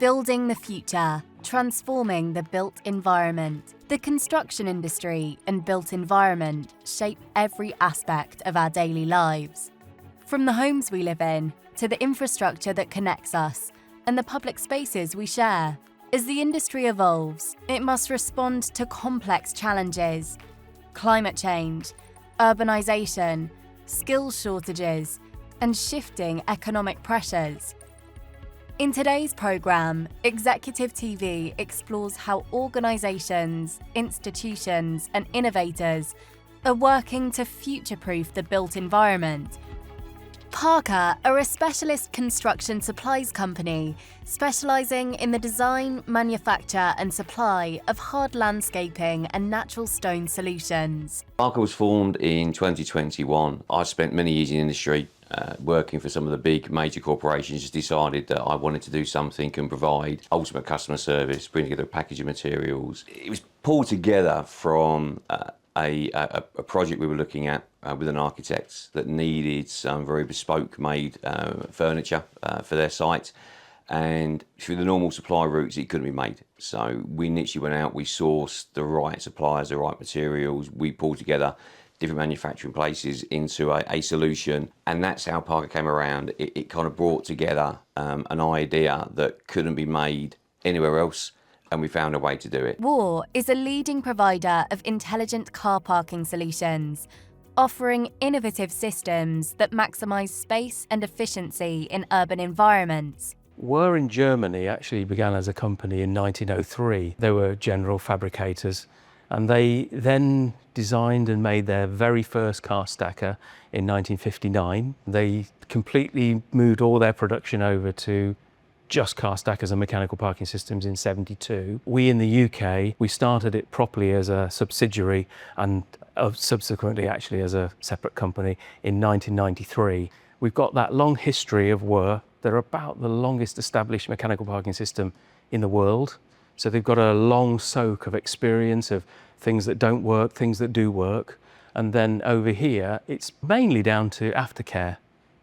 Building the future, transforming the built environment. The construction industry and built environment shape every aspect of our daily lives. From the homes we live in, to the infrastructure that connects us, and the public spaces we share. As the industry evolves, it must respond to complex challenges: climate change, urbanisation, skills shortages, and shifting economic pressures. In today's programme, Executive TV explores how organisations, institutions, and innovators are working to future-proof the built environment. Parker are a specialist construction supplies company specialising in the design, manufacture and supply of hard landscaping and natural stone solutions. Parker was formed in 2021. I spent many years in the industry working for some of the big major corporations. Just decided that I wanted to do something and provide ultimate customer service, bring together a package of materials. It was pulled together from a project we were looking at with an architect that needed some very bespoke made furniture for their site, and through the normal supply routes it couldn't be made. So we literally went out, we sourced the right suppliers, the right materials, we pulled together different manufacturing places into a solution, and that's how Parker came around. It kind of brought together an idea that couldn't be made anywhere else, and we found a way to do it. War is a leading provider of intelligent car parking solutions, offering innovative systems that maximise space and efficiency in urban environments. Were in Germany actually began as a company in 1903. They were general fabricators, and they then designed and made their very first car stacker in 1959. They completely moved all their production over to just car stackers and mechanical parking systems in 72. We in the UK, we started it properly as a subsidiary and subsequently actually as a separate company in 1993. We've got that long history of Were. They're about the longest established mechanical parking system in the world. So they've got a long soak of experience of things that don't work, things that do work. And then over here, it's mainly down to aftercare,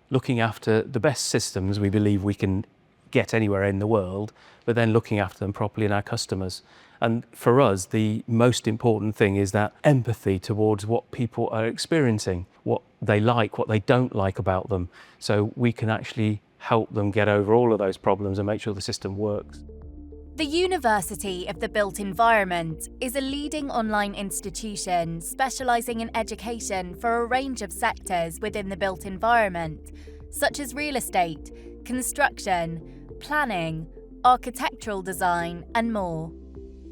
looking after the best systems we believe we can get anywhere in the world, but then looking after them properly in our customers. And for us, the most important thing is that empathy towards what people are experiencing, what they like, what they don't like about them. So we can actually help them get over all of those problems and make sure the system works. The University of the Built Environment is a leading online institution specialising in education for a range of sectors within the built environment, such as real estate, construction, planning, architectural design, and more.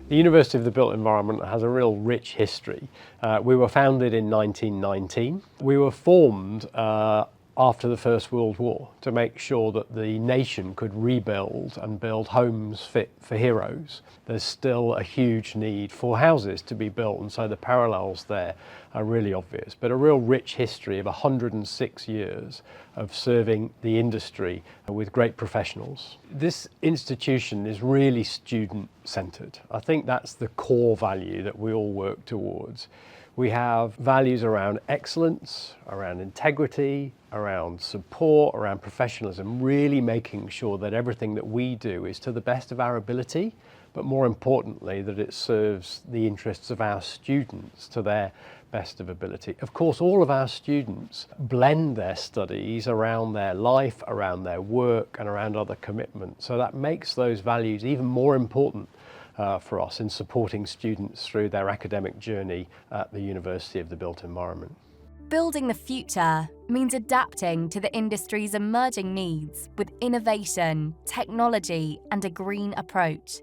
The University of the Built Environment has a real rich history. We were founded in 1919. We were formed after the First World War to make sure that the nation could rebuild and build homes fit for heroes. There's still a huge need for houses to be built, and so the parallels there are really obvious. But a real rich history of 106 years of serving the industry with great professionals. This institution is really student-centred. I think that's the core value that we all work towards. We have values around excellence, around integrity, around support, around professionalism, really making sure that everything that we do is to the best of our ability, but more importantly, that it serves the interests of our students to their best of ability. Of course, all of our students blend their studies around their life, around their work, and around other commitments. So that makes those values even more important for us in supporting students through their academic journey at the University of the Built Environment. Building the future means adapting to the industry's emerging needs with innovation, technology, and a green approach.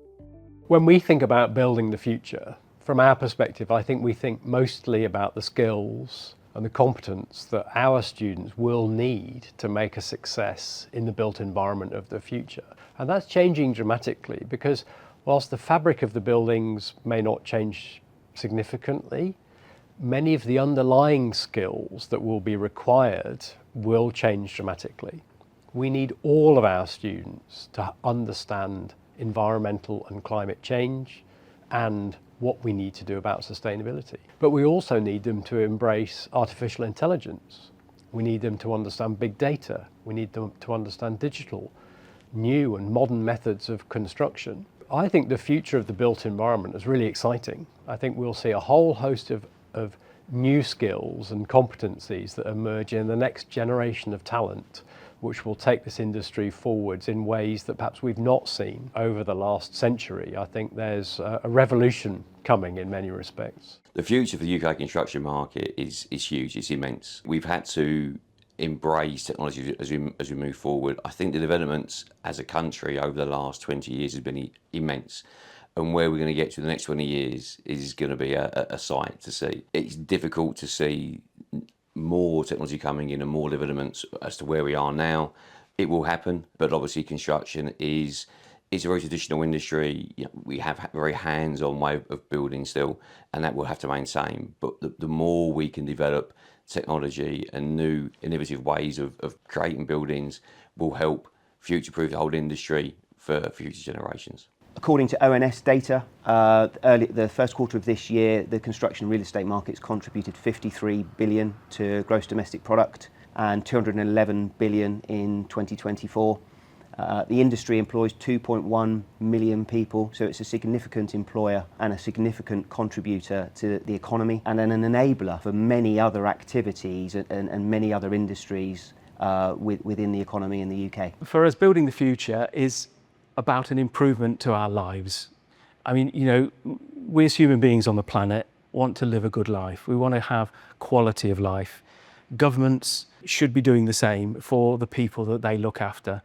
When we think about building the future, from our perspective, I think we think mostly about the skills and the competence that our students will need to make a success in the built environment of the future. And that's changing dramatically because whilst the fabric of the buildings may not change significantly, many of the underlying skills that will be required will change dramatically. We need all of our students to understand environmental and climate change and what we need to do about sustainability. But we also need them to embrace artificial intelligence. We need them to understand big data. We need them to understand digital. new and modern methods of construction. I think the future of the built environment is really exciting. I think we'll see a whole host of new skills and competencies that emerge in the next generation of talent, which will take this industry forwards in ways that perhaps we've not seen over the last century. I think there's a revolution coming in many respects. The future for the UK construction market is huge, it's immense. We've had to embrace technology as we move forward. I think the developments as a country over the last 20 years has been immense. And where we're going to get to the next 20 years is going to be a sight to see. It's difficult to see more technology coming in and more developments as to where we are now. It will happen, but obviously construction is a very traditional industry. You know, we have a very hands-on way of building still, and that will have to remain same. But the more we can develop technology and new innovative ways of creating buildings will help future-proof the whole industry for future generations. According to ONS data, the first quarter of this year, the construction real estate markets contributed 53 billion to gross domestic product and 211 billion in 2024. The industry employs 2.1 million people, so it's a significant employer and a significant contributor to the economy, and an enabler for many other activities and many other industries within the economy in the UK. For us, building the future is about an improvement to our lives. I mean, you know, we as human beings on the planet want to live a good life. We want to have quality of life. Governments should be doing the same for the people that they look after.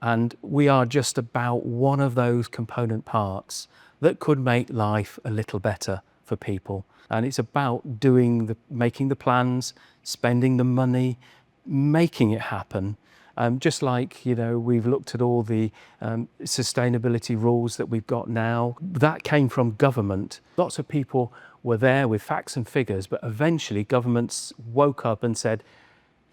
And we are just about one of those component parts that could make life a little better for people. And it's about making the plans, spending the money, making it happen. Just like, you know, we've looked at all the sustainability rules that we've got now, that came from government. Lots of people were there with facts and figures, but eventually governments woke up and said,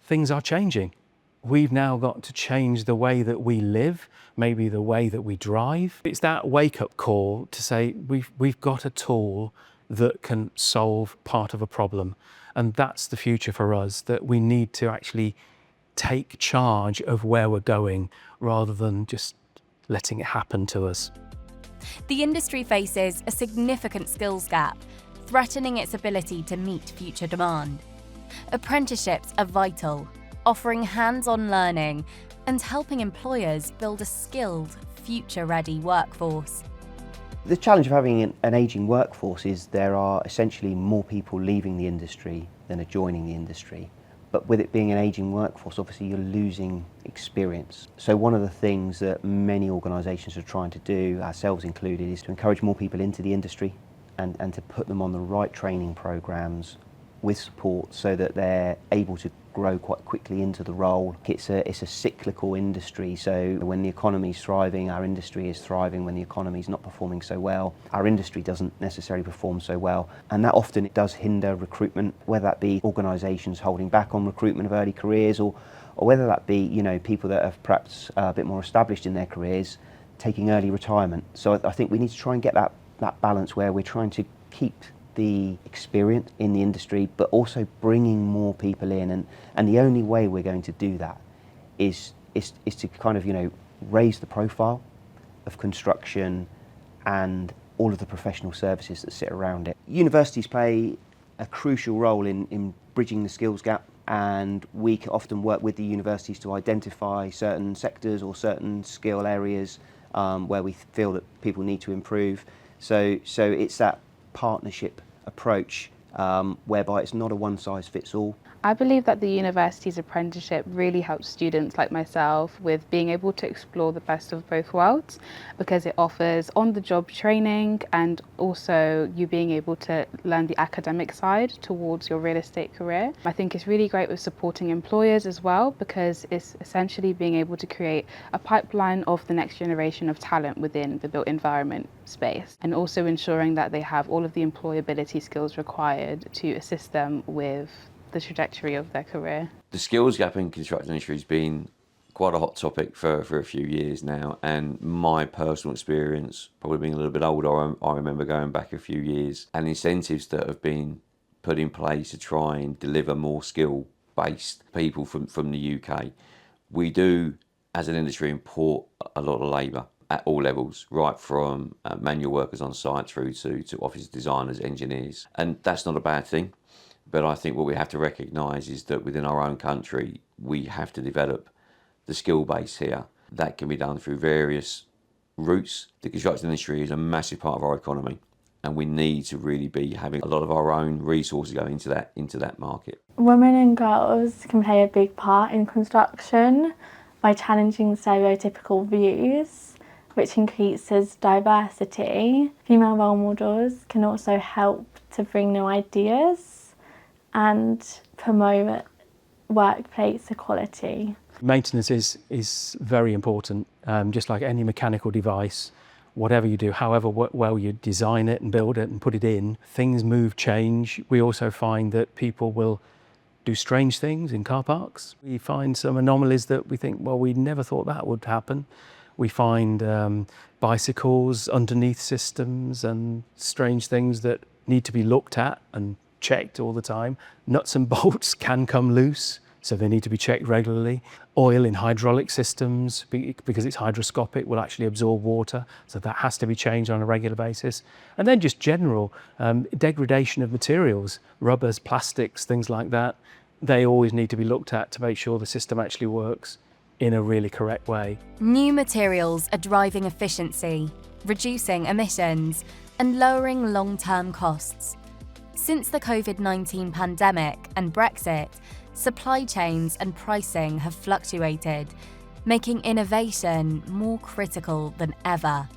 things are changing. We've now got to change the way that we live, maybe the way that we drive. It's that wake-up call to say we've got a tool that can solve part of a problem. And that's the future for us, that we need to actually take charge of where we're going rather than just letting it happen to us. The industry faces a significant skills gap, threatening its ability to meet future demand. Apprenticeships are vital, offering hands-on learning and helping employers build a skilled, future-ready workforce. The challenge of having an ageing workforce is there are essentially more people leaving the industry than are joining the industry. But with it being an ageing workforce, obviously you're losing experience. So one of the things that many organisations are trying to do, ourselves included, is to encourage more people into the industry and to put them on the right training programmes with support so that they're able to grow quite quickly into the role. It's a cyclical industry, so when the economy's thriving, our industry is thriving. When the economy's not performing so well, our industry doesn't necessarily perform so well, and that often it does hinder recruitment, whether that be organisations holding back on recruitment of early careers, or whether that be, you know, people that are perhaps a bit more established in their careers taking early retirement. So I think we need to try and get that balance where we're trying to keep the experience in the industry, but also bringing more people in, and the only way we're going to do that is to kind of, you know, raise the profile of construction and all of the professional services that sit around it. Universities play a crucial role in bridging the skills gap, and we can often work with the universities to identify certain sectors or certain skill areas where we feel that people need to improve. So it's that partnership approach whereby it's not a one-size-fits-all. I believe that the university's apprenticeship really helps students like myself with being able to explore the best of both worlds, because it offers on-the-job training and also you being able to learn the academic side towards your real estate career. I think it's really great with supporting employers as well, because it's essentially being able to create a pipeline of the next generation of talent within the built environment space, and also ensuring that they have all of the employability skills required to assist them with the trajectory of their career. The skills gap in construction industry has been quite a hot topic for a few years now, and my personal experience, probably being a little bit older, I remember going back a few years, and incentives that have been put in place to try and deliver more skill-based people from the UK. We do as an industry, import a lot of labour at all levels, right from manual workers on site through to office designers, engineers. And that's not a bad thing. But I think what we have to recognise is that within our own country, we have to develop the skill base here. That can be done through various routes. The construction industry is a massive part of our economy, and we need to really be having a lot of our own resources go into that market. Women and girls can play a big part in construction by challenging stereotypical views, which increases diversity. Female role models can also help to bring new ideas and promote workplace equality. Maintenance is very important, just like any mechanical device. Whatever you do, however well you design it and build it and put it in, things move, change. We also find that people will do strange things in car parks. We find some anomalies that we think, well, we never thought that would happen. We find bicycles underneath systems and strange things that need to be looked at and checked all the time. Nuts and bolts can come loose, so they need to be checked regularly. Oil in hydraulic systems, because it's hydroscopic, will actually absorb water, so that has to be changed on a regular basis. And then just general degradation of materials, rubbers, plastics, things like that, they always need to be looked at to make sure the system actually works in a really correct way. New materials are driving efficiency, reducing emissions, and lowering long-term costs. Since the COVID-19 pandemic and Brexit, supply chains and pricing have fluctuated, making innovation more critical than ever.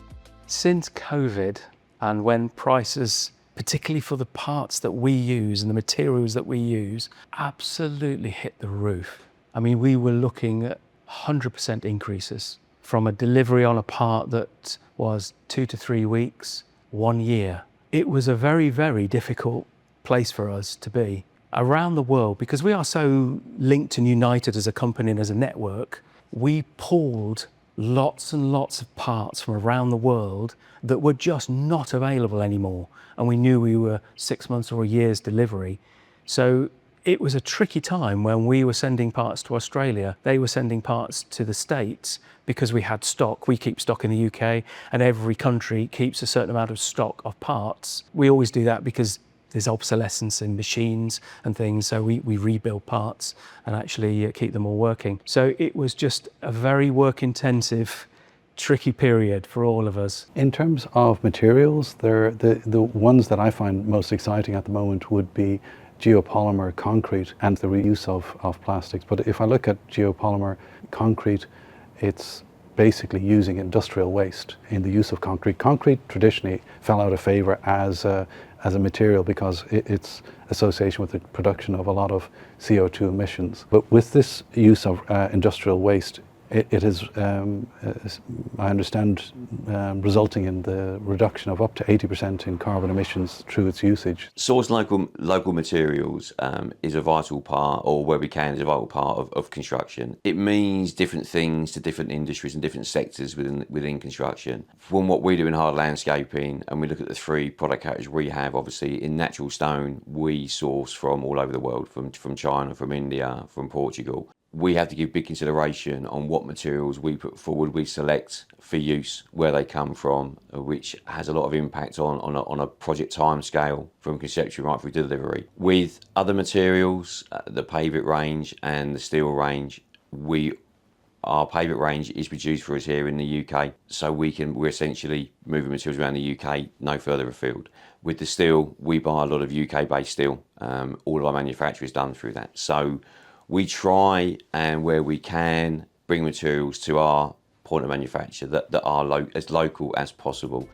Since COVID, and when prices, particularly for the parts that we use and the materials that we use, absolutely hit the roof. I mean, we were looking at 100% increases from a delivery on a part that was 2 to 3 weeks, 1 year. It was a very, very difficult place for us to be. Around the world, because we are so linked and united as a company and as a network, we pulled lots and lots of parts from around the world that were just not available anymore. And we knew we were 6 months or a year's delivery. So it was a tricky time when we were sending parts to Australia. They were sending parts to the States because we had stock. We keep stock in the UK, and every country keeps a certain amount of stock of parts. We always do that because there's obsolescence in machines and things, so we rebuild parts and actually keep them all working. So it was just a very work-intensive, tricky period for all of us. In terms of materials, the ones that I find most exciting at the moment would be geopolymer concrete and the reuse of plastics. But if I look at geopolymer concrete, it's basically using industrial waste in the use of concrete. Concrete traditionally fell out of favour as a material because its association with the production of a lot of CO2 emissions. But with this use of industrial waste, it is, I understand, resulting in the reduction of up to 80% in carbon emissions through its usage. Source local materials is a vital part, or where we can, is a vital part of construction. It means different things to different industries and different sectors within construction. From what we do in hard landscaping, and we look at the 3 product categories we have, obviously in natural stone, we source from all over the world, from China, from India, from Portugal. We have to give big consideration on what materials we put forward, we select for use, where they come from, which has a lot of impact on a project time scale from conception right through delivery. With other materials, the pavement range and the steel range, our pavement range is produced for us here in the UK, so we're essentially moving materials around the UK, no further afield. With the steel, we buy a lot of UK-based steel. All of our manufacture is done through that. So we try, and where we can, bring materials to our point of manufacture that are as local as possible.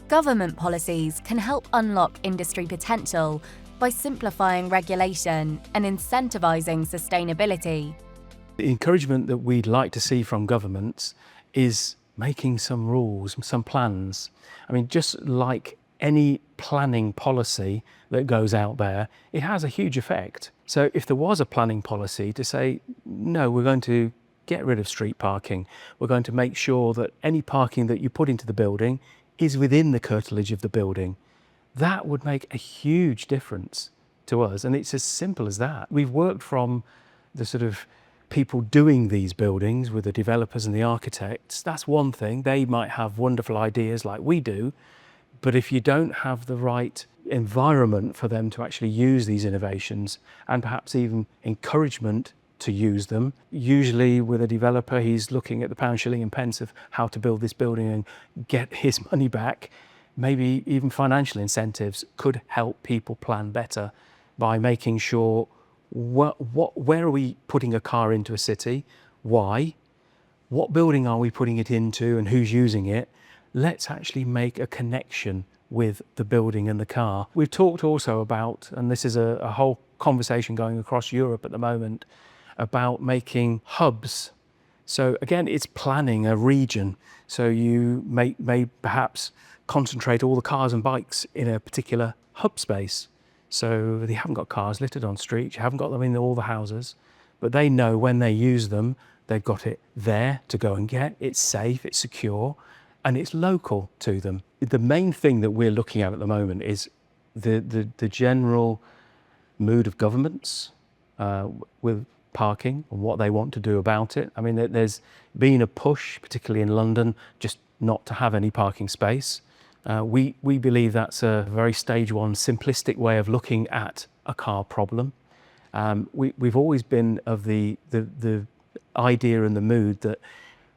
Government policies can help unlock industry potential by simplifying regulation and incentivising sustainability. The encouragement that we'd like to see from governments is making some rules, some plans. I mean, just like any planning policy that goes out there, it has a huge effect. So if there was a planning policy to say, no, we're going to get rid of street parking, we're going to make sure that any parking that you put into the building is within the curtilage of the building, that would make a huge difference to us. And it's as simple as that. We've worked from the sort of people doing these buildings with the developers and the architects, that's one thing. They might have wonderful ideas like we do, but if you don't have the right environment for them to actually use these innovations and perhaps even encouragement to use them, usually with a developer, he's looking at the pound, shilling and pence of how to build this building and get his money back. Maybe even financial incentives could help people plan better by making sure where are we putting a car into a city, why, what building are we putting it into and who's using it. Let's actually make a connection with the building and the car. We've talked also about, and this is a whole conversation going across Europe at the moment, about making hubs. So again, it's planning a region. So you may perhaps concentrate all the cars and bikes in a particular hub space. So they haven't got cars littered on streets, you haven't got them in all the houses, but they know when they use them, they've got it there to go and get. It's safe, it's secure, and it's local to them. The main thing that we're looking at the moment is the general mood of governments with parking and what they want to do about it. I mean, there's been a push, particularly in London, just not to have any parking space. We believe that's a very stage one, simplistic way of looking at a car problem. We've always been of the idea and the mood that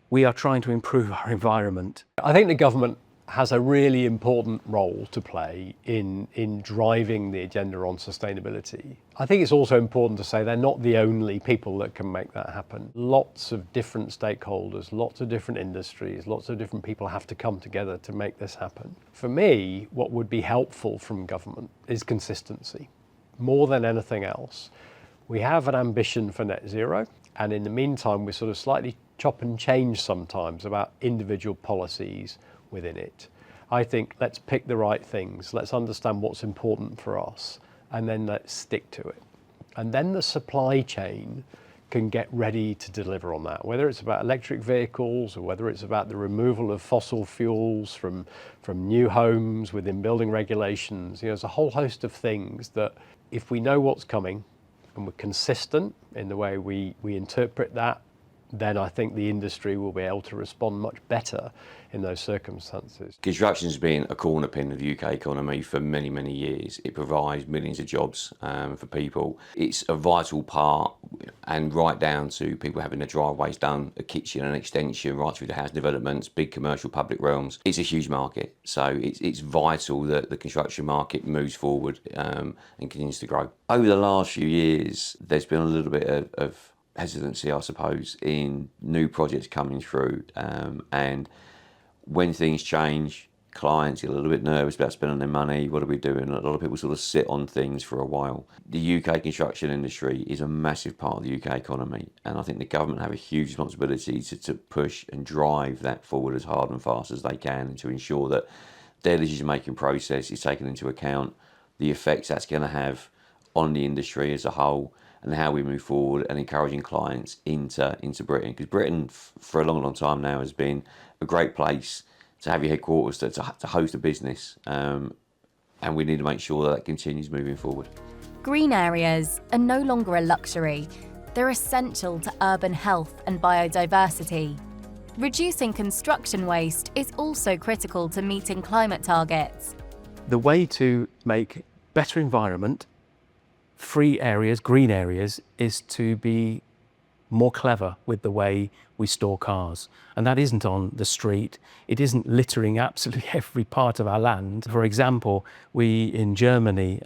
we are trying to improve our environment. I think the government has a really important role to play in driving the agenda on sustainability. I think it's also important to say they're not the only people that can make that happen. Lots of different stakeholders, lots of different industries, lots of different people have to come together to make this happen. For me, what would be helpful from government is consistency. More than anything else, we have an ambition for net zero, and in the meantime, we sort of slightly chop and change sometimes about individual policies within it. I think let's pick the right things, let's understand what's important for us, and then let's stick to it. And then the supply chain can get ready to deliver on that, whether it's about electric vehicles or whether it's about the removal of fossil fuels from new homes within building regulations. You know, there's a whole host of things that if we know what's coming and we're consistent in the way we interpret that, then I think the industry will be able to respond much better in those circumstances. Construction's been a corner pin of the UK economy for many, many years. It provides millions of jobs for people. It's a vital part, and right down to people having their driveways done, a kitchen, an extension, right through the housing developments, big commercial public realms. It's a huge market, so it's vital that the construction market moves forward and continues to grow. Over the last few years, there's been a little bit of hesitancy, I suppose, in new projects coming through, and when things change, clients get a little bit nervous about spending their money. What are we doing? A lot of people sort of sit on things for a while. The UK construction industry is a massive part of the UK economy, and I think the government have a huge responsibility to push and drive that forward as hard and fast as they can, and to ensure that their decision-making process is taken into account, the effects that's going to have on the industry as a whole, and how we move forward, and encouraging clients into Britain. Because Britain, for a long, long time now, has been a great place to have your headquarters, to host a business. And we need to make sure that continues moving forward. Green areas are no longer a luxury. They're essential to urban health and biodiversity. Reducing construction waste is also critical to meeting climate targets. The way to make better environment, free areas, green areas, is to be more clever with the way we store cars. And that isn't on the street. It isn't littering absolutely every part of our land. For example, we in Germany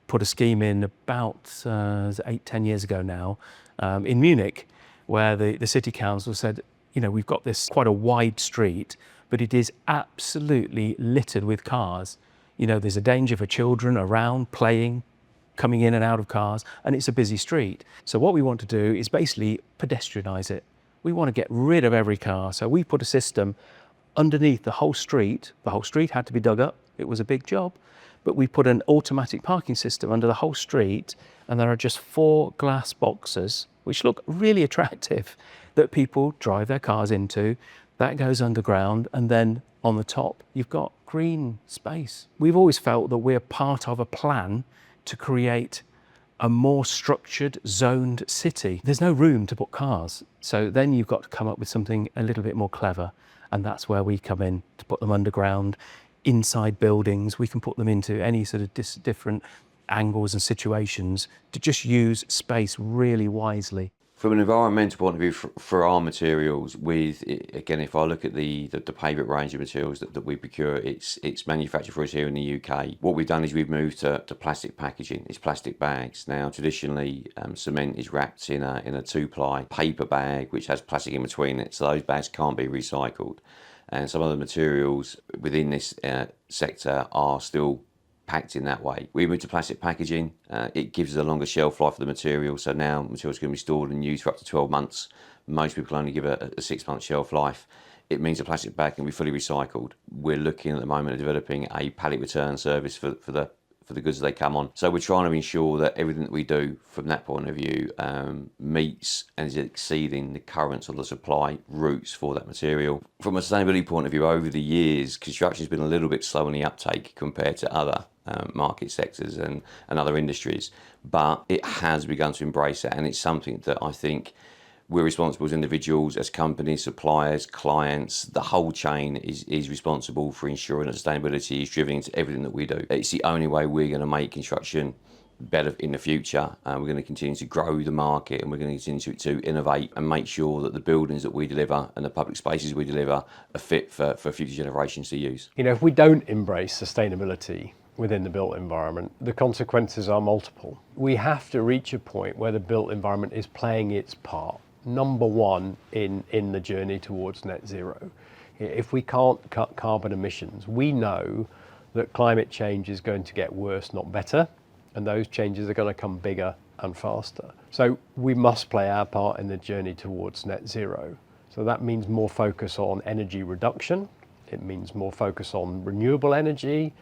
put a scheme in about 8-10 years ago now in Munich, where the city council said, you know, we've got this quite a wide street, but it is absolutely littered with cars. You know, there's a danger for children around playing, coming in and out of cars, and it's a busy street. So what we want to do is basically pedestrianise it. We want to get rid of every car. So we put a system underneath the whole street. The whole street had to be dug up. It was a big job. But we put an automatic parking system under the whole street, and there are just 4 glass boxes, which look really attractive, that people drive their cars into. That goes underground, and then on the top, you've got green space. We've always felt that we're part of a plan to create a more structured, zoned city. There's no room to put cars. So then you've got to come up with something a little bit more clever. And that's where we come in to put them underground, inside buildings. We can put them into any sort of different angles and situations to just use space really wisely. From an environmental point of view, for our materials, again, if I look at the pavement range of materials that we procure, it's manufactured for us here in the UK. What we've done is we've moved to plastic packaging. It's plastic bags. Now, traditionally, cement is wrapped in a 2-ply paper bag, which has plastic in between it, so those bags can't be recycled. And some of the materials within this sector are still packed in that way. We moved to plastic packaging. It gives us a longer shelf life of the material, so now materials can be stored and used for up to 12 months. Most people only give a 6-month shelf life. It means a plastic bag can be fully recycled. We're looking at the moment at developing a pallet return service for the goods as they come on. So we're trying to ensure that everything that we do from that point of view meets and is exceeding the current sort of supply routes for that material. From a sustainability point of view, over the years, construction has been a little bit slow in the uptake compared to other market sectors and other industries, but it has begun to embrace it, and it's something that I think we're responsible as individuals, as companies, suppliers, clients. The whole chain is responsible for ensuring that sustainability is driven into everything that we do. It's the only way we're going to make construction better in the future. We're going to continue to grow the market, and we're going to continue to innovate and make sure that the buildings that we deliver and the public spaces we deliver are fit for future generations to use. You know, if we don't embrace sustainability within the built environment, the consequences are multiple. We have to reach a point where the built environment is playing its part, number one, in the journey towards net zero. If we can't cut carbon emissions, we know that climate change is going to get worse, not better, and those changes are going to come bigger and faster. So we must play our part in the journey towards net zero. So that means more focus on energy reduction. It means more focus on renewable energy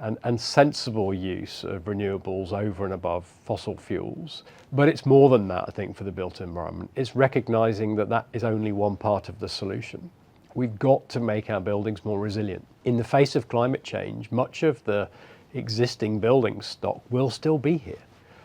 and sensible use of renewables over and above fossil fuels. But it's more than that, I think, for the built environment. It's recognizing that that is only one part of the solution. We've got to make our buildings more resilient. In the face of climate change, much of the existing building stock will still be here.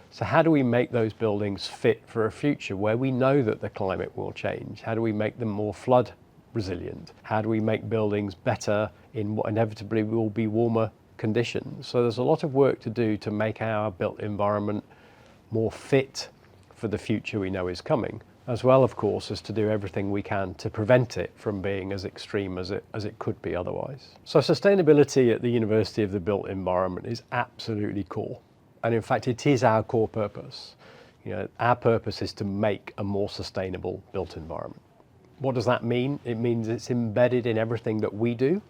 So how do we make those buildings fit for a future where we know that the climate will change? How do we make them more flood resilient? How do we make buildings better in what inevitably will be warmer conditions? So there's a lot of work to do to make our built environment more fit for the future we know is coming, as well, of course, as to do everything we can to prevent it from being as extreme as it could be otherwise. So sustainability at the University of the Built Environment is absolutely core. And in fact, it is our core purpose. You know, our purpose is to make a more sustainable built environment. What does that mean? It means it's embedded in everything that we do.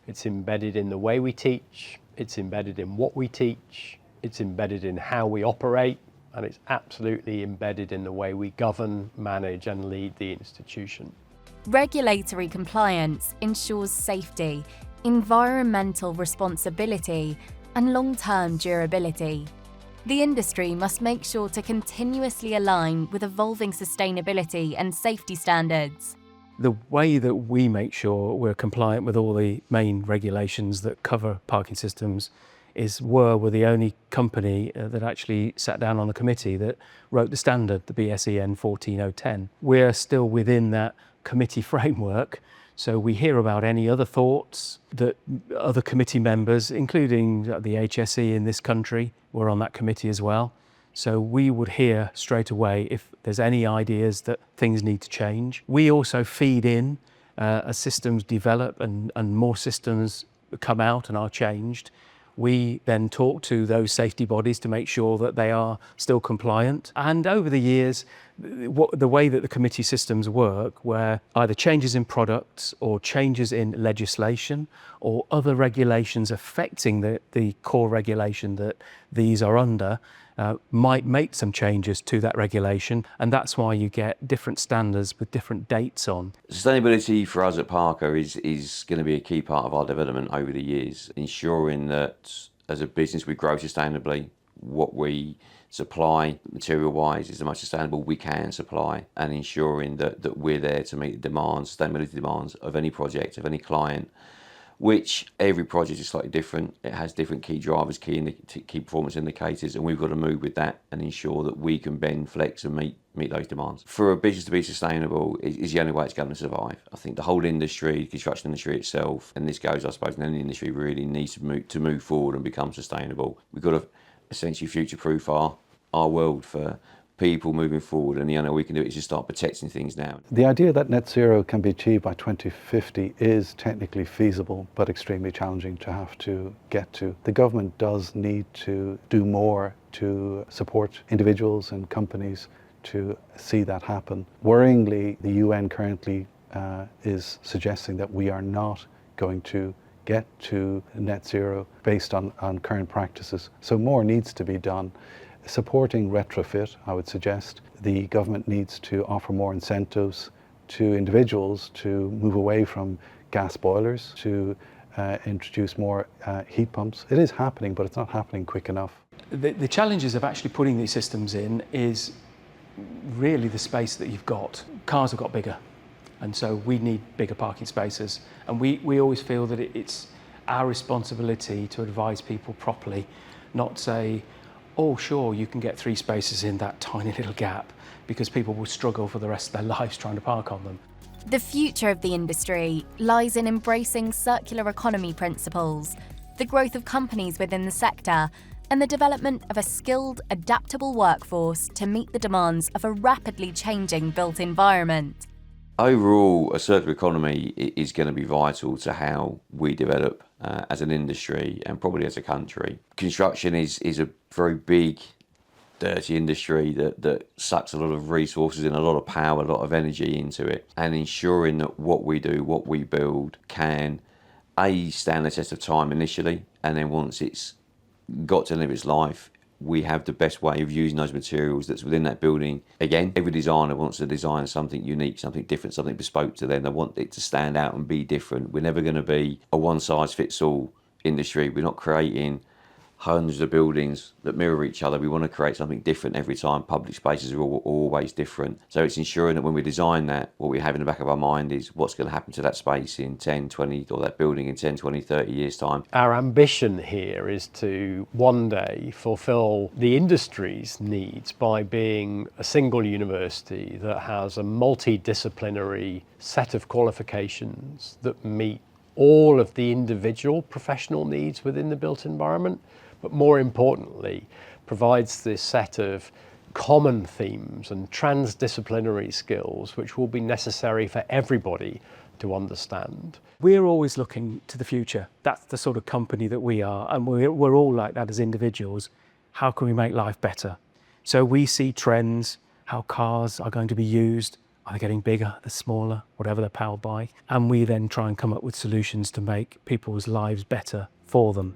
It's embedded in the way we teach. It's embedded in what we teach. It's embedded in how we operate. And it's absolutely embedded in the way we govern, manage, and lead the institution. Regulatory compliance ensures safety, environmental responsibility, and long-term durability. The industry must make sure to continuously align with evolving sustainability and safety standards. The way that we make sure we're compliant with all the main regulations that cover parking systems is we're the only company that actually sat down on a committee that wrote the standard, the BSEN 14010. We're still within that committee framework, so we hear about any other thoughts that other committee members, including the HSE in this country, were on that committee as well. So we would hear straight away if there's any ideas that things need to change. We also feed in as systems develop and more systems come out and are changed. We then talk to those safety bodies to make sure that they are still compliant. And over the years, the way that the committee systems work, where either changes in products or changes in legislation or other regulations affecting the core regulation that these are under, might make some changes to that regulation, and that's why you get different standards with different dates on. Sustainability for us at Parker is going to be a key part of our development over the years, ensuring that as a business we grow sustainably, what we supply material-wise is the most sustainable we can supply, and ensuring that we're there to meet the demands, sustainability demands of any project, of any client, which every project is slightly different. It has different key drivers, key performance indicators, and we've got to move with that and ensure that we can bend, flex and meet those demands. For a business to be sustainable is the only way it's going to survive. I think the whole industry, the construction industry itself, and this goes, I suppose, in any industry, really needs to move forward and become sustainable. We've got to essentially future-proof our world for people moving forward, and the only way we can do it is just start protecting things now. The idea that net zero can be achieved by 2050 is technically feasible, but extremely challenging to have to get to. The government does need to do more to support individuals and companies to see that happen. Worryingly, the UN currently is suggesting that we are not going to get to net zero based on current practices. So more needs to be done. Supporting retrofit, I would suggest. The government needs to offer more incentives to individuals to move away from gas boilers, to introduce more heat pumps. It is happening, but it's not happening quick enough. The challenges of actually putting these systems in is really the space that you've got. Cars have got bigger, and so we need bigger parking spaces. And we always feel that it's our responsibility to advise people properly, not say, oh, sure, you can get 3 spaces in that tiny little gap, because people will struggle for the rest of their lives trying to park on them. The future of the industry lies in embracing circular economy principles, the growth of companies within the sector, and the development of a skilled, adaptable workforce to meet the demands of a rapidly changing built environment. Overall, a circular economy is going to be vital to how we develop as an industry and probably as a country. Construction is a very big, dirty industry that sucks a lot of resources and a lot of power, a lot of energy into it. And ensuring that what we do, what we build, can stand the test of time initially, and then once it's got to live its life, we have the best way of using those materials that's within that building. Again, every designer wants to design something unique, something different, something bespoke to them. They want it to stand out and be different. We're never going to be a one-size-fits-all industry. We're not creating hundreds of buildings that mirror each other. We want to create something different every time. Public spaces are always different. So it's ensuring that when we design that, what we have in the back of our mind is what's going to happen to that space in 10, 20, or that building in 10, 20, 30 years' time. Our ambition here is to one day fulfill the industry's needs by being a single university that has a multidisciplinary set of qualifications that meet all of the individual professional needs within the built environment, but more importantly, provides this set of common themes and transdisciplinary skills which will be necessary for everybody to understand. We're always looking to the future. That's the sort of company that we are, and we're all like that as individuals. How can we make life better? So we see trends, how cars are going to be used. Are they getting bigger, they're smaller, whatever they're powered by? And we then try and come up with solutions to make people's lives better for them.